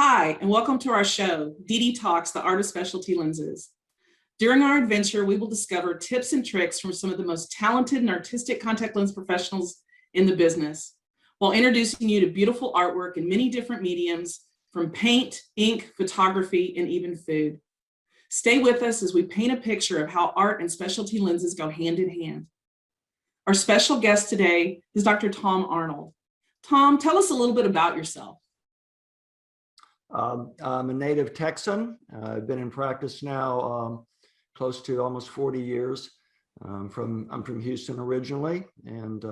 Hi, and welcome to our show, DD Talks, the Art of Specialty Lenses. During our adventure, we will discover tips and tricks from some of the most talented and artistic contact lens professionals in the business, while introducing you to beautiful artwork in many different mediums, from paint, ink, photography, and even food. Stay with us as we paint a picture of how art and specialty lenses go hand in hand. Our special guest today is Dr. Tom Arnold. Tom, tell us a little bit about yourself. I'm a native Texan. I've been in practice now close to almost 40 years. I'm from Houston originally, and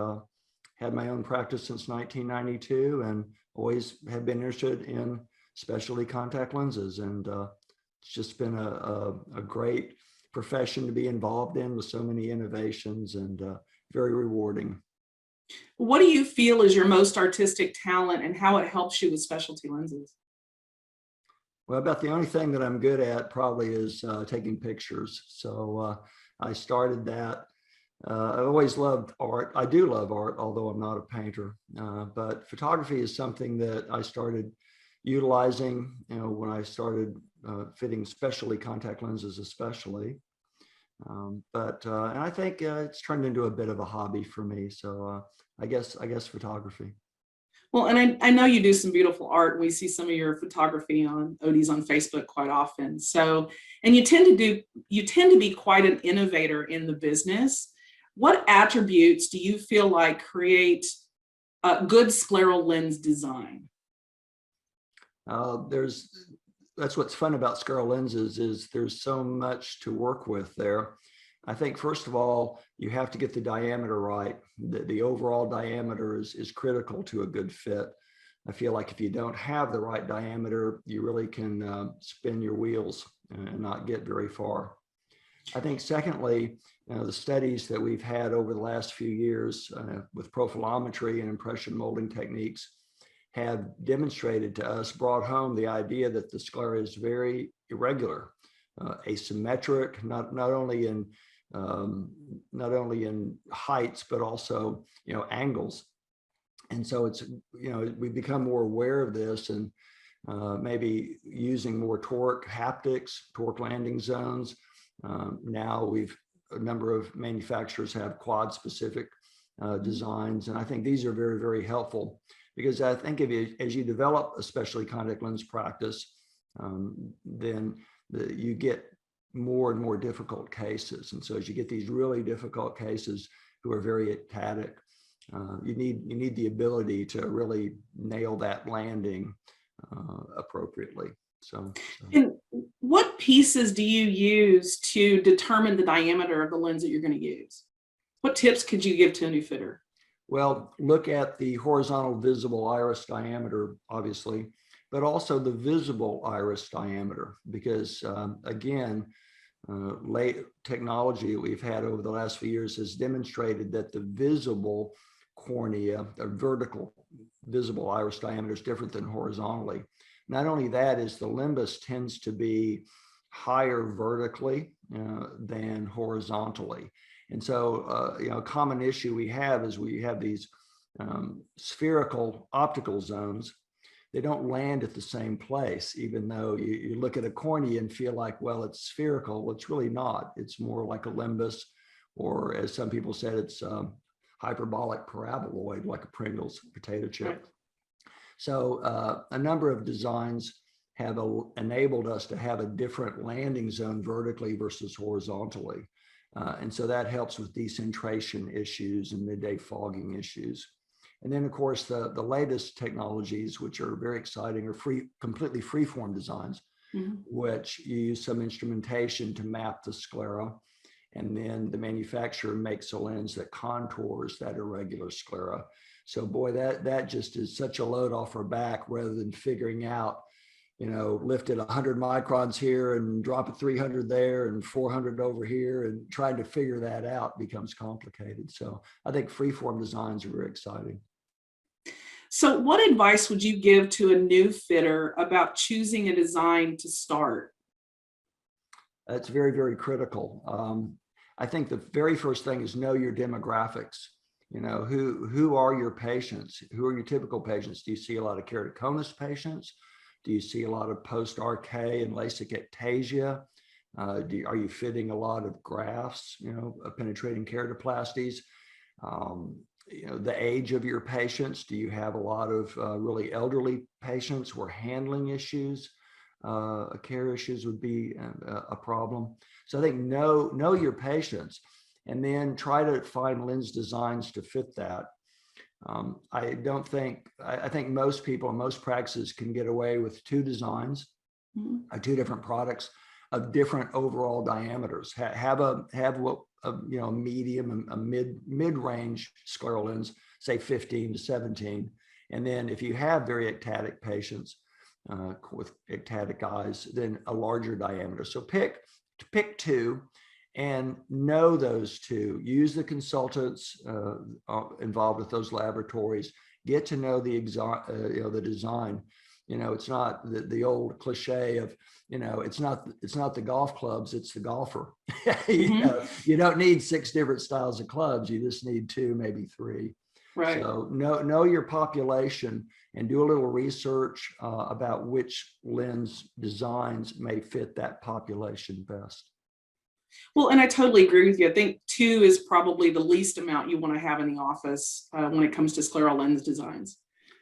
had my own practice since 1992, and always have been interested in specialty contact lenses. And it's just been a great profession to be involved in, with so many innovations, and very rewarding. What do you feel is your most artistic talent, and how it helps you with specialty lenses? Well, about the only thing that I'm good at probably is taking pictures. So I started that. I always loved art. I do love art, although I'm not a painter. But photography is something that I started utilizing, when I started fitting specialty contact lenses, especially. And I think it's turned into a bit of a hobby for me. So I guess photography. Well, and I know you do some beautiful art. We see some of your photography on Odie's on Facebook quite often. So, and you tend to be quite an innovator in the business. What attributes do you feel like create a good scleral lens design? That's what's fun about scleral lenses, is there's so much to work with there. I think, first of all, you have to get the diameter right. The overall diameter is critical to a good fit. I feel like if you don't have the right diameter, you really can spin your wheels and not get very far. I think, secondly, the studies that we've had over the last few years with profilometry and impression molding techniques have demonstrated to us, brought home the idea that the sclera is very irregular, asymmetric, not only in heights, but also angles. And so it's we've become more aware of this, and maybe using more torque haptics, torque landing zones. Now a number of manufacturers have quad specific designs, and I think these are very, very helpful, because I think as you develop a specialty contact lens practice, then you get more and more difficult cases. And so as you get these really difficult cases who are very ectatic, you need the ability to really nail that landing appropriately. So. And what pieces do you use to determine the diameter of the lens that you're going to use? What tips could you give to a new fitter? Well, look at the horizontal visible iris diameter, obviously, but also the visible iris diameter, because again, late technology that we've had over the last few years has demonstrated that the visible cornea, or vertical visible iris diameter, is different than horizontally. Not only that, is the limbus tends to be higher vertically than horizontally. And so, a common issue we have is we have these spherical optical zones. They don't land at the same place, even though you look at a cornea and feel like, well, it's spherical. Well, it's really not. It's more like a limbus, or as some people said, it's hyperbolic paraboloid, like a Pringles potato chip. Right. So a number of designs have enabled us to have a different landing zone vertically versus horizontally. And so that helps with decentration issues and midday fogging issues. And then, of course, the latest technologies, which are very exciting, are completely freeform designs, which you use some instrumentation to map the sclera. And then the manufacturer makes a lens that contours that irregular sclera. So boy, that just is such a load off our back, rather than figuring out, lift it 100 microns here and drop it 300 there and 400 over here, and trying to figure that out becomes complicated. So I think freeform designs are very exciting. So what advice would you give to a new fitter about choosing a design to start? That's very, very critical. I think the very first thing is know your demographics. Who are your patients? Who are your typical patients? Do you see a lot of keratoconus patients? Do you see a lot of post-RK and LASIK ectasia? Are you fitting a lot of grafts, penetrating keratoplasties? The age of your patients. Do you have a lot of really elderly patients where handling issues, care issues would be a problem? So I think know your patients, and then try to find lens designs to fit that. I think most people in most practices can get away with two designs, two different products of different overall diameters. Have what a medium, a mid-range scleral lens, say 15 to 17, and then if you have very ectatic patients with ectatic eyes, then a larger diameter. So pick two and know those two. Use the consultants involved with those laboratories. Get to know the design. It's not the old cliche of, it's not the golf clubs, it's the golfer. You don't need 6 different styles of clubs. You just need 2, maybe 3. Right. So know your population and do a little research about which lens designs may fit that population best. Well, and I totally agree with you. I think 2 is probably the least amount you want to have in the office when it comes to scleral lens designs.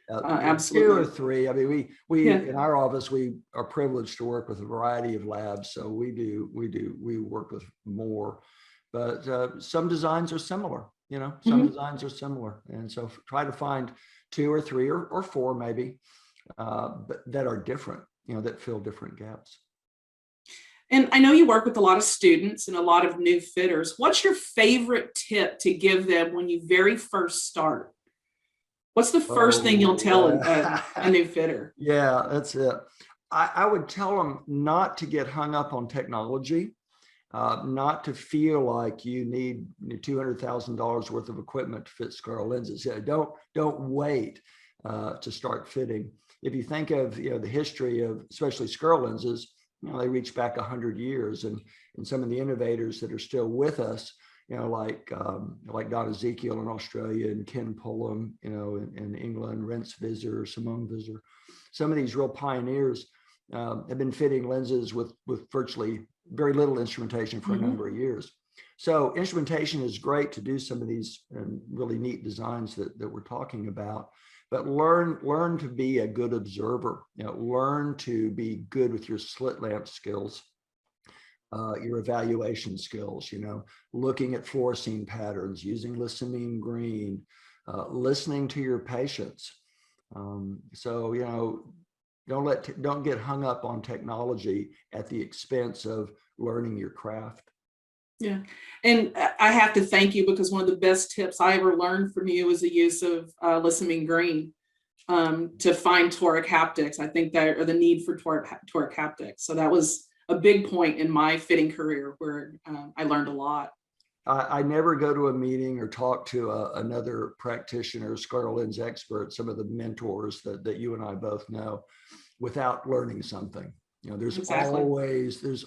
Absolutely. 2 or 3. I mean, we in our office, we are privileged to work with a variety of labs. So we work with more, but some designs are similar, some designs are similar. And so try to find 2 or 3 or 4 maybe, but that are different, that fill different gaps. And I know you work with a lot of students and a lot of new fitters. What's your favorite tip to give them when you very first start? What's the first thing you'll tell a new fitter? Yeah, that's it. I would tell them not to get hung up on technology, not to feel like you need $200,000 worth of equipment to fit scleral lenses. Yeah, don't wait to start fitting. If you think of the history of especially scleral lenses, they reach back 100 years, and some of the innovators that are still with us, like Don Ezekiel in Australia and Ken Pullum, in England, Rents Visor, Simone Visor. Some of these real pioneers have been fitting lenses with virtually very little instrumentation for a number of years. So instrumentation is great to do some of these really neat designs that we're talking about, but learn to be a good observer. Learn to be good with your slit lamp skills. Your evaluation skills, looking at fluorescein patterns, using lissamine green, listening to your patients. So, don't get hung up on technology at the expense of learning your craft. Yeah. And I have to thank you, because one of the best tips I ever learned from you was the use of lissamine green to find toric haptics. I think that, or the need for toric haptics. So that was a big point in my fitting career where I learned a lot. I never go to a meeting or talk to another practitioner, scleral lens expert, some of the mentors that you and I both know, without learning something. There's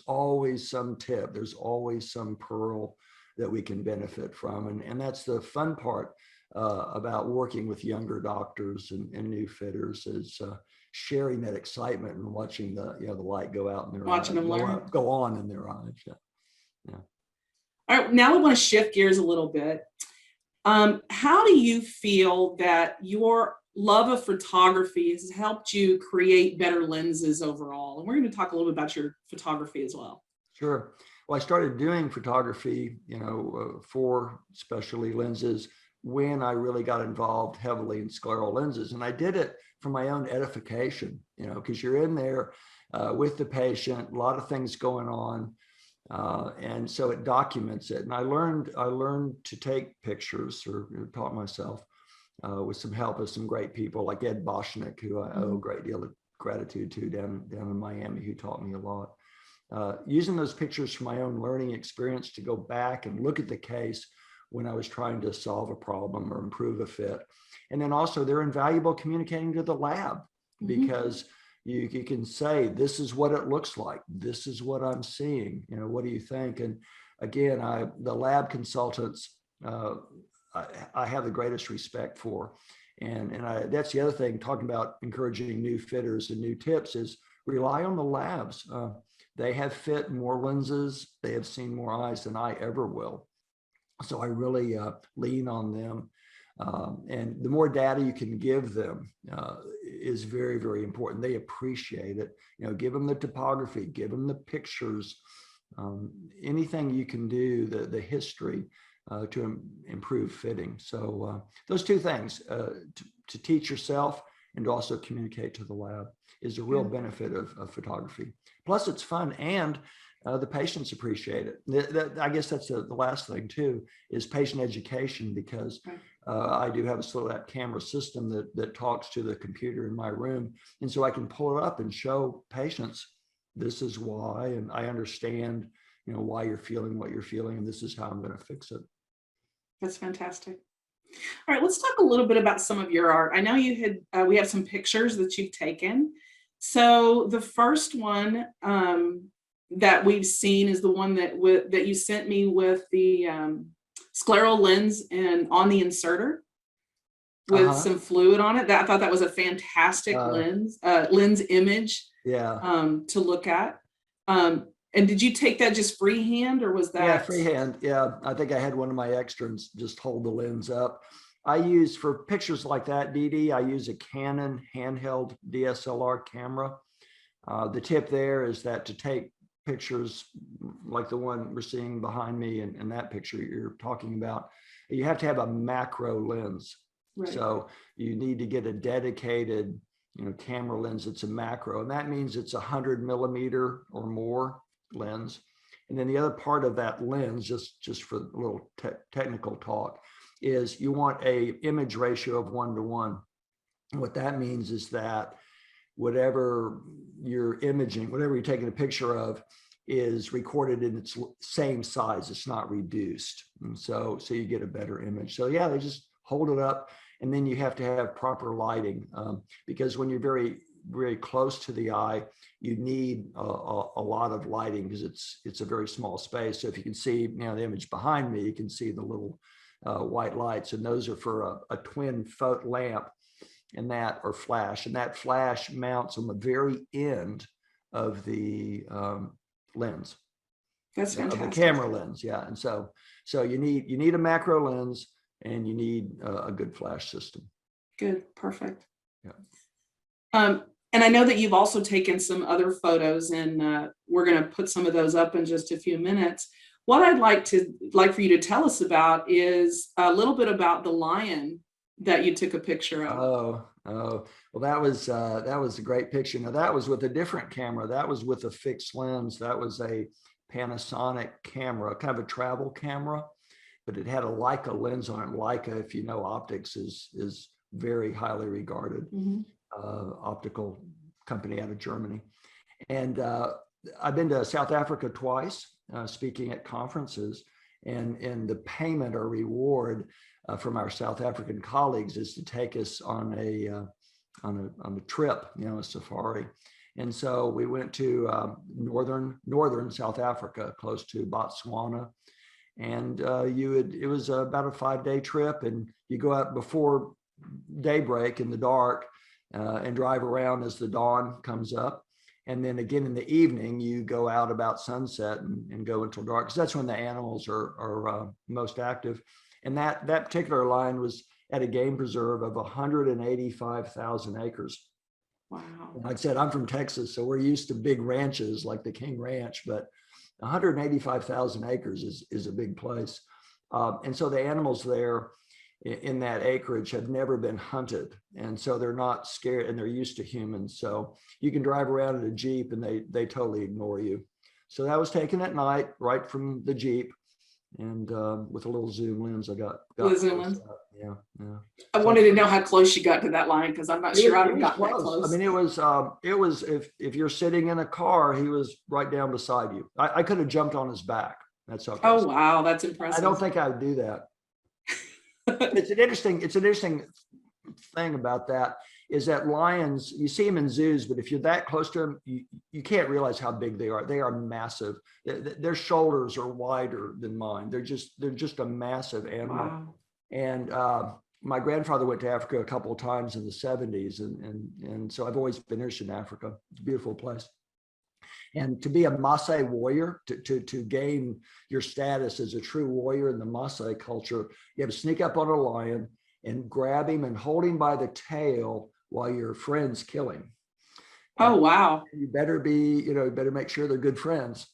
always some tip, there's always some pearl that we can benefit from, and that's the fun part about working with younger doctors and new fitters, is sharing that excitement and watching the light go out in their Watching eyes, them learn. go on in their eyes. Yeah. All right, now I want to shift gears a little bit. How do you feel that your love of photography has helped you create better lenses overall? And we're going to talk a little bit about your photography as well. Sure. Well, I started doing photography, for specialty lenses when I really got involved heavily in scleral lenses. And I did it for my own edification, because you're in there with the patient, a lot of things going on. And so it documents it. And I learned to take pictures, or taught myself with some help of some great people like Ed Boschnick, who I owe a great deal of gratitude to down in Miami, who taught me a lot. Using those pictures from my own learning experience to go back and look at the case when I was trying to solve a problem or improve a fit. And then also they're invaluable communicating to the lab, because you can say, this is what it looks like. This is what I'm seeing. What do you think? And again, the lab consultants, I have the greatest respect for. And that's the other thing, talking about encouraging new fitters and new tips, is rely on the labs. They have fit more lenses. They have seen more eyes than I ever will. So I really lean on them. And the more data you can give them is very, very important. They appreciate it. Give them the topography, give them the pictures, anything you can do, the history to improve fitting. So those two things, to teach yourself and to also communicate to the lab, is a real benefit of photography. Plus it's fun, and the patients appreciate it. I guess that's the last thing too, is patient education, because I do have a SLOLAP camera system that talks to the computer in my room. And so I can pull it up and show patients, this is why, and I understand, why you're feeling what you're feeling, and this is how I'm going to fix it. That's fantastic. All right, let's talk a little bit about some of your art. I know you had, we have some pictures that you've taken. So the first one that we've seen is the one that you sent me with the scleral lens and on the inserter with some fluid on it. I thought that was a fantastic lens image to look at. And did you take that just freehand, or was that? Yeah, freehand. Yeah, I think I had one of my externs just hold the lens up. I use, for pictures like that, Dee Dee, I use a Canon handheld DSLR camera. The tip there is that to take pictures like the one we're seeing behind me and that picture you're talking about, you have to have a macro lens. Right. So you need to get a dedicated, camera lens that's a macro, and that means it's 100 millimeter or more lens. And then the other part of that lens, just for a little technical talk, is you want a image ratio of 1:1. What that means is that whatever you're imaging, whatever you're taking a picture of, is recorded in its same size. It's not reduced. And so you get a better image. So yeah, they just hold it up, and then you have to have proper lighting, because when you're very, very close to the eye, you need a lot of lighting, because it's a very small space. So if you can see, the image behind me, you can see the little white lights, and those are for a twin photo lamp, and that, or flash, and that flash mounts on the very end of the lens. That's fantastic. Of the camera lens, yeah. And so you need a macro lens, and you need a good flash system. Good, perfect. Yeah. And I know that you've also taken some other photos, and we're going to put some of those up in just a few minutes. What I'd like for you to tell us about is a little bit about the lion that you took a picture of. Oh, well, that was a great picture. Now that was with a different camera. That was with a fixed lens. That was a Panasonic camera, kind of a travel camera, but it had a Leica lens on it. Leica, if you know optics, is very highly regarded. Optical company out of Germany. And I've been to South Africa twice, speaking at conferences, and the payment or reward from our South African colleagues is to take us on a trip, a safari. And so we went to northern South Africa, close to Botswana. And it was about a 5-day trip, and you go out before daybreak in the dark, and drive around as the dawn comes up. And then again in the evening, you go out about sunset and go until dark, because that's when the animals are most active. And that particular line was at a game preserve of 185,000 acres. Wow. Like I said, I'm from Texas, so we're used to big ranches like the King Ranch, but 185,000 acres is a big place. And so the animals there in that acreage have never been hunted, and so they're not scared, and they're used to humans. So you can drive around in a Jeep and they totally ignore you. So that was taken at night, right from the Jeep, and with a little zoom lens. I got zoom lens. Yeah. I wanted to know how close you got to that line, because I'm not sure I've got that close. I mean, it was if you're sitting in a car, he was right down beside you. I could have jumped on his back. That's okay. Oh wow, that's impressive. I don't think I would do that. It's an interesting thing about that, is that lions, you see them in zoos, but if you're that close to them, you can't realize how big they are. They are massive. Their shoulders are wider than mine. They're just a massive animal. Wow. And my grandfather went to Africa a couple of times in the 70s. And so I've always been interested in Africa. It's a beautiful place. And to be a Maasai warrior, to gain your status as a true warrior in the Maasai culture, you have to sneak up on a lion and grab him and hold him by the tail while your friends kill him. Oh, wow. You better be, you better make sure they're good friends.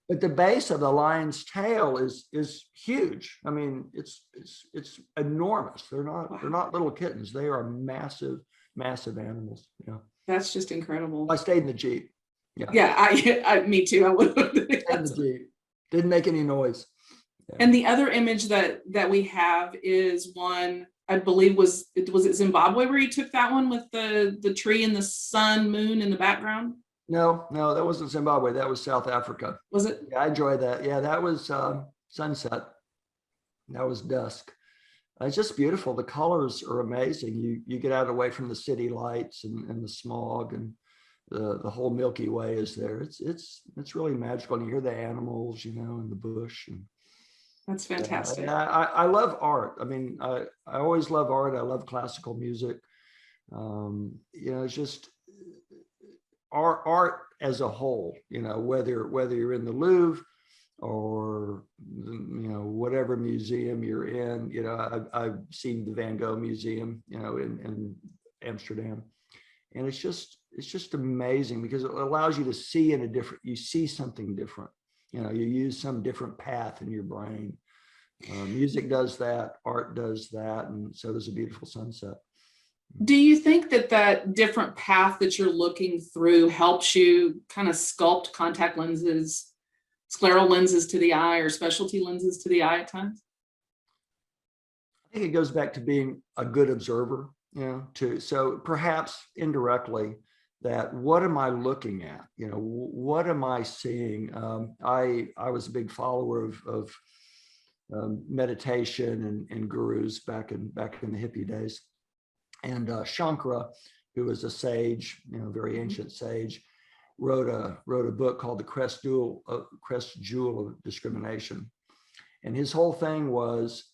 But the base of the lion's tail is huge. I mean, it's enormous. They're not little kittens. They are massive animals. Yeah. That's just incredible. I stayed in the Jeep. Yeah. Yeah, me too. I would have stayed in the Jeep. Didn't make any noise. Yeah. And the other image that we have is one, I believe was it Zimbabwe where you took that one with the tree and the sun, moon in the background? No, that wasn't Zimbabwe. That was South Africa. Was it? Yeah, I enjoyed that. Yeah, that was sunset. That was dusk. It's just beautiful. The colors are amazing. You get out away from the city lights and the smog, and the whole Milky Way is there. It's really magical. And you hear the animals, in the bush. And that's fantastic. I love art. I mean, I always love art. I love classical music. It's just art as a whole. Whether you're in the Louvre or whatever museum you're in. I've seen the Van Gogh Museum, in Amsterdam, and it's just amazing because it allows you to see you see something different. You use some different path in your brain. Music does that, art does that, and so there's a beautiful sunset. Do you think that different path that you're looking through helps you kind of sculpt contact lenses, scleral lenses to the eye, or specialty lenses to the eye at times? I think it goes back to being a good observer, so perhaps indirectly that what am I looking at? What am I seeing? I was a big follower of meditation and gurus back in the hippie days. And Shankara, who was a sage, very ancient sage, wrote a book called The Crest Jewel of Discrimination. And his whole thing was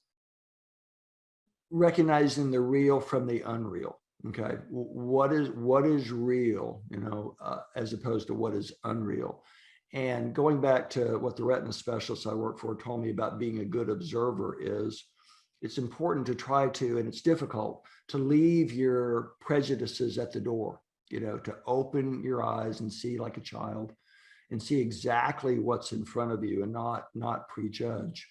recognizing the real from the unreal. Okay, what is real, as opposed to what is unreal. And going back to what the retina specialist I work for told me about being a good observer is, it's important to try to, and it's difficult, to leave your prejudices at the door, to open your eyes and see like a child and see exactly what's in front of you and not prejudge.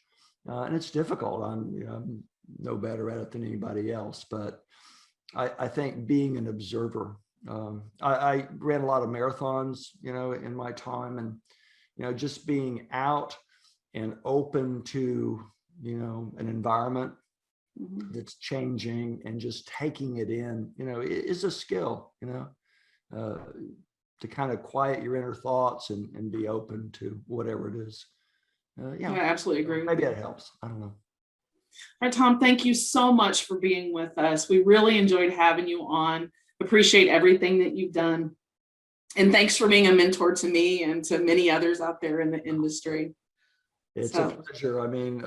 And it's difficult. I'm no better at it than anybody else, but I think being an observer, I ran a lot of marathons, in my time, and, just being out and open to, an environment that's changing and just taking it in, is a skill, to kind of quiet your inner thoughts and be open to whatever it is. Yeah, I absolutely agree. Maybe it helps. I don't know. All right, Tom, thank you so much for being with us. We really enjoyed having you on. Appreciate everything that you've done. And thanks for being a mentor to me and to many others out there in the industry. It's a pleasure. I mean,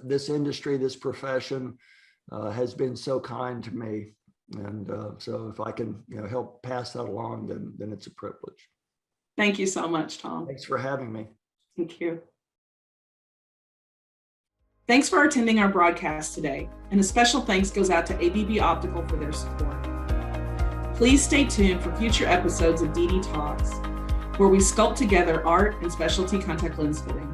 this industry, this profession has been so kind to me. And so if I can help pass that along, then it's a privilege. Thank you so much, Tom. Thanks for having me. Thank you. Thanks for attending our broadcast today, and a special thanks goes out to ABB Optical for their support. Please stay tuned for future episodes of DD Talks, where we sculpt together art and specialty contact lens fitting.